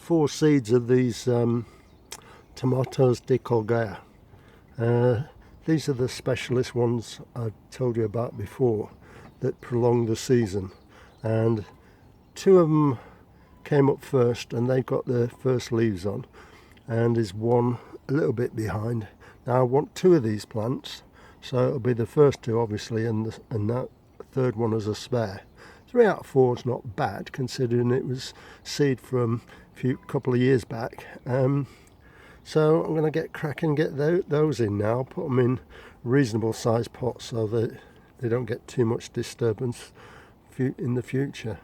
4 seeds of these Tomates De Colgar. These are the specialist ones I've told you about before that prolong the season, and 2 of them came up first and they've got their first leaves on, and there's one a little bit behind. Now I want 2 of these plants, so it'll be the first 2 obviously, and that third one as a spare. 3 out of 4 is not bad considering it was seed from a couple of years back. So I'm going to get cracking, get those in now, put them in reasonable sized pots so that they don't get too much disturbance in the future.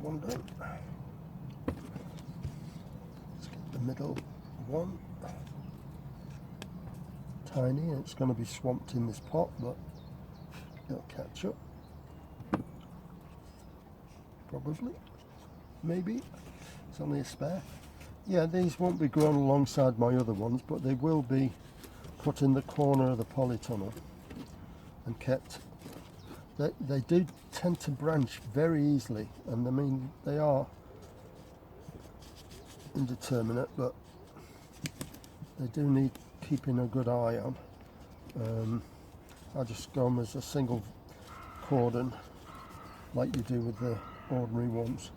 One done. Let's get the middle one. Tiny, and it's going to be swamped in this pot, but it'll catch up. Probably. Maybe. It's only a spare. Yeah, these won't be grown alongside my other ones, but they will be put in the corner of the polytunnel and kept. They do tend to branch very easily, and I mean they are indeterminate, but they do need keeping a good eye on. I just go them as a single cordon like you do with the ordinary ones.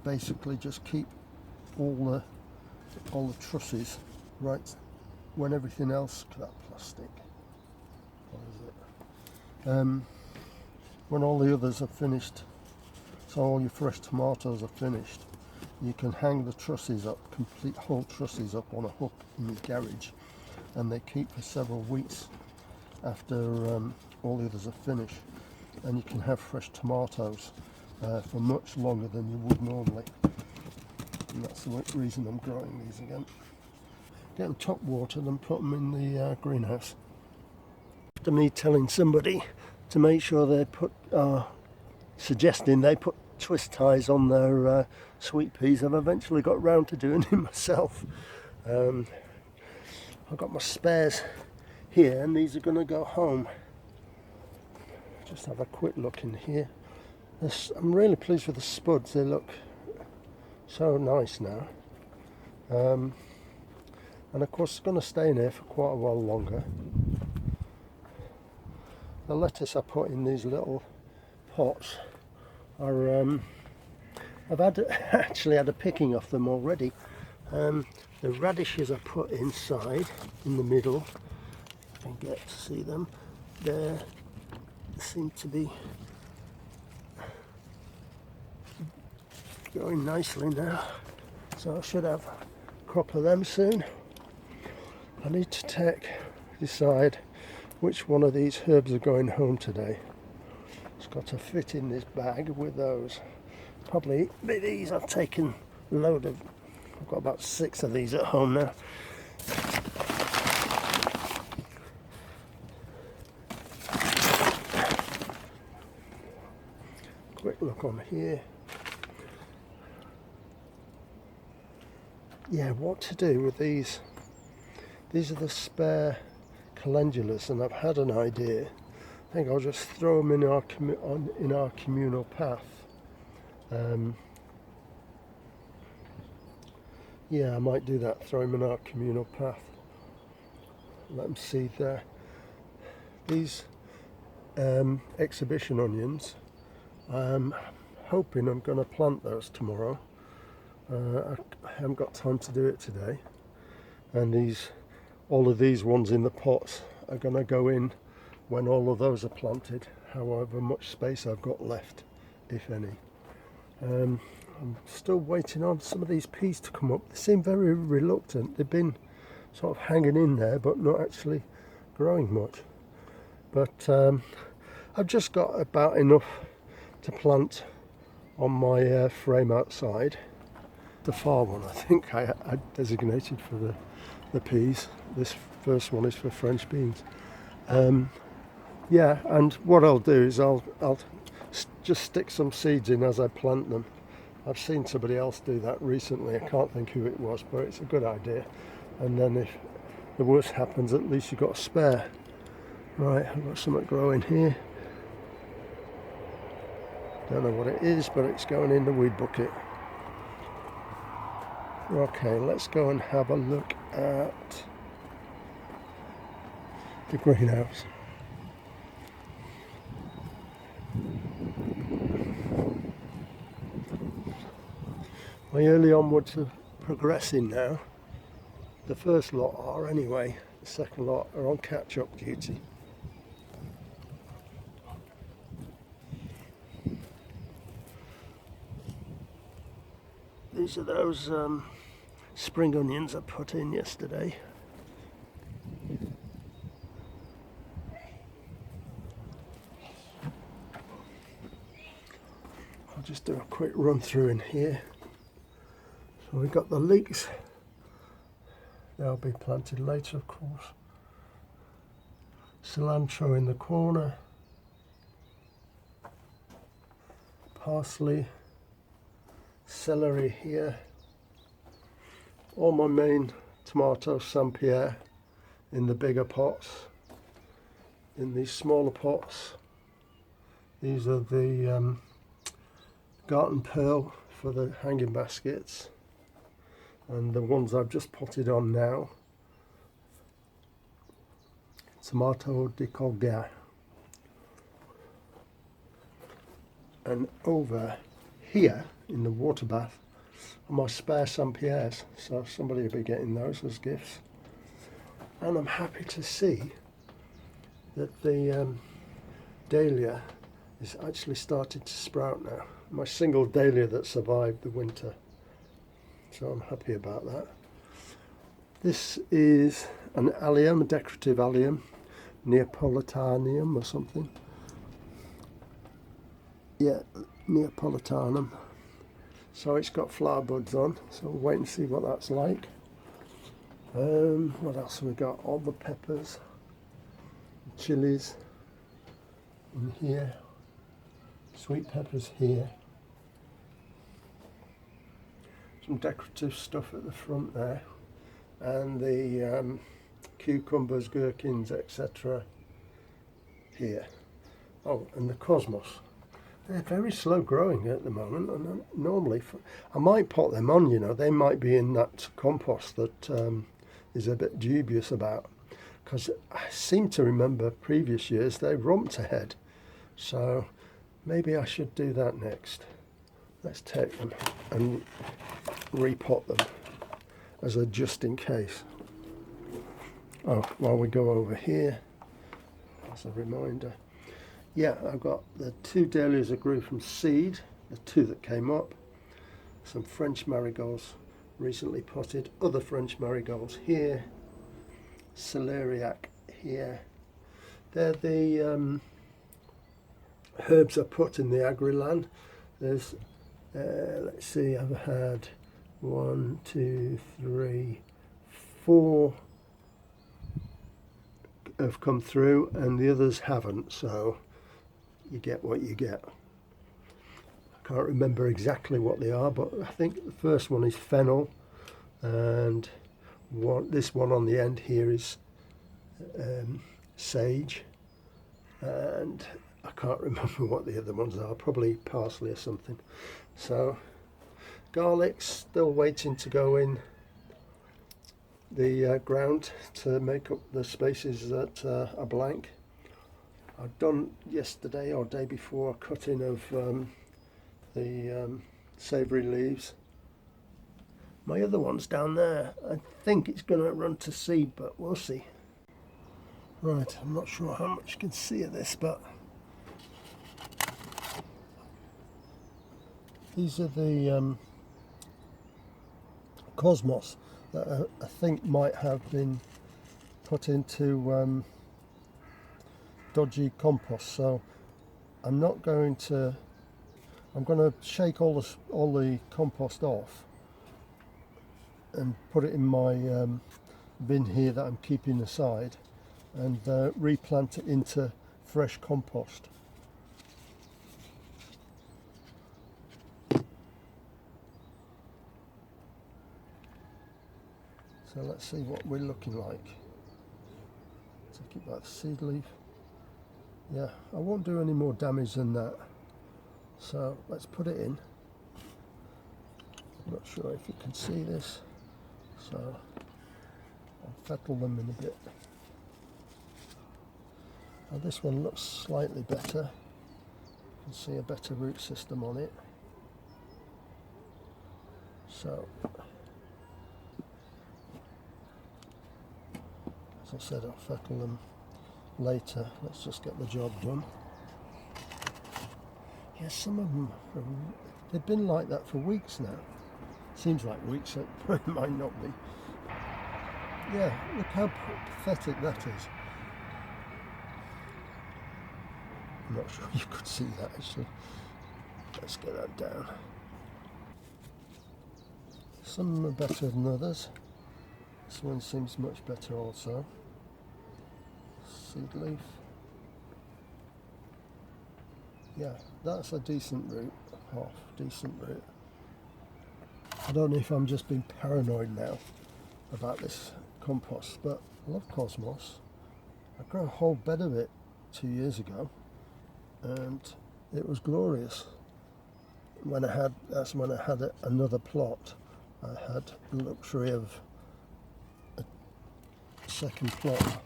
Basically just keep all the trusses right when everything else, that plastic, what is it? When all the others are finished, so all your fresh tomatoes are finished, you can hang the trusses up, complete whole trusses up on a hook in your garage, and they keep for several weeks after all the others are finished, and you can have fresh tomatoes for much longer than you would normally. And that's the reason I'm growing these again. Get them top watered and put them in the greenhouse. After me telling somebody to make sure they suggesting they put twist ties on their sweet peas, I've eventually got round to doing it myself. I've got my spares here, and these are going to go home. Just have a quick look in here. I'm really pleased with the spuds. They look so nice now, and of course it's going to stay in here for quite a while longer. The lettuce I put in these little pots are I've actually had a picking off them already. The radishes I put inside in the middle, if I can get to see them, they seem to be going nicely now, so I should have a crop of them soon. I need to decide which one of these herbs are going home today. It's got to fit in this bag with those. Probably these. I've taken a load of, I've got about 6 of these at home now. Quick look on here. Yeah, what to do with these? These are the spare Calendulas, and I've had an idea. I think I'll just throw them in our communal path. Yeah, I might do that. Throw them in our communal path. Let them seed there. These exhibition onions, I'm hoping I'm going to plant those tomorrow. I haven't got time to do it today, and all of these ones in the pots are going to go in when all of those are planted, however much space I've got left, if any. I'm still waiting on some of these peas to come up. They seem very reluctant. They've been sort of hanging in there but not actually growing much. But I've just got about enough to plant on my frame outside. The far one I think I designated for the peas. This first one is for French beans. Yeah, and what I'll do is I'll just stick some seeds in as I plant them. I've seen somebody else do that recently. I can't think who it was, but it's a good idea. And then if the worst happens, at least you've got a spare. Right, I've got something growing here. Don't know what it is, but it's going in the weed bucket. Okay, let's go and have a look at the greenhouse. My early onwards are progressing now. The first lot are anyway, the second lot are on catch-up duty. These are those spring onions I put in yesterday. I'll just do a quick run through in here. So we've got the leeks. They'll be planted later, of course. Cilantro in the corner. Parsley. Celery here. All my main tomatoes, Saint Pierre, in the bigger pots. In these smaller pots, these are the garden pearl for the hanging baskets, and the ones I've just potted on now, Tomates De Colgar. And over here in the water bath are my spare Saint Pierres, so somebody will be getting those as gifts. And I'm happy to see that the dahlia is actually started to sprout now. My single dahlia that survived the winter, so I'm happy about that. This is an allium, a decorative allium, Neapolitanum or something. Yeah, Neapolitanum. So it's got flower buds on, so we'll wait and see what that's like. What else have we got? All the peppers, chilies in here, sweet peppers here. Some decorative stuff at the front there, and the cucumbers, gherkins, etc. here. Oh, and the cosmos. They're very slow growing at the moment, and normally I might pot them on, you know, they might be in that compost that is a bit dubious about, because I seem to remember previous years they romped ahead, so maybe I should do that next. Let's take them and repot them as a just in case. Oh, while we go over here, as a reminder, yeah, I've got the 2 dahlias that grew from seed, the 2 that came up, some French marigolds recently potted, other French marigolds here, celeriac here. They're the herbs I put in the agri-land. There's, let's see, I've had 1, 2, 3, 4 have come through, and the others haven't, so you get what you get. I can't remember exactly what they are, but I think the first one is fennel, and this one on the end here is sage, and I can't remember what the other ones are, probably parsley or something. So garlic's still waiting to go in the ground to make up the spaces that are blank. I've done yesterday or day before a cutting of the savoury leaves. My other one's down there. I think it's going to run to seed, but we'll see. Right, I'm not sure how much you can see of this, but these are the cosmos. that I think might have been put into dodgy compost. So I'm going to shake all the compost off and put it in my bin here that I'm keeping aside, and replant it into fresh compost. So let's see what we're looking like. Take it back, seed leaf. Yeah, I won't do any more damage than that. So let's put it in. I'm not sure if you can see this, so I'll fettle them in a bit. Now this one looks slightly better. You can see a better root system on it. So, as I said, I'll fettle them later. Let's just get the job done. Yeah, some of them, they've been like that for weeks now. Seems like weeks, it might not be. Yeah, look how pathetic that is. I'm not sure you could see that actually. Let's get that down. Some are better than others. This one seems much better also. Seed leaf. Yeah, that's a decent root. Half decent root. I don't know if I'm just being paranoid now about this compost, but I love cosmos. I grew a whole bed of it 2 years ago, and it was glorious. That's when I had another plot. I had the luxury of a second plot.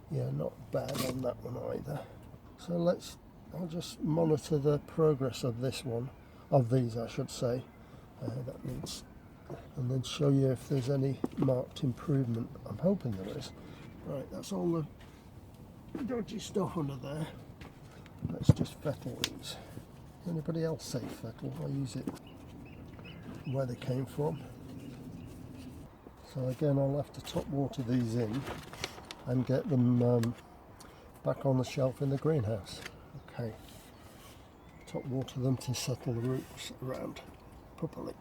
Yeah, not bad on that one either. So I'll just monitor the progress of this one, of these I should say, that means, and then show you if there's any marked improvement. I'm hoping there is. Right, that's all the dodgy stuff under there. Let's just fettle these. Anybody else say fettle? I use it where they came from. So again, I'll have to top water these in and get them back on the shelf in the greenhouse. Okay, top water them to settle the roots around properly.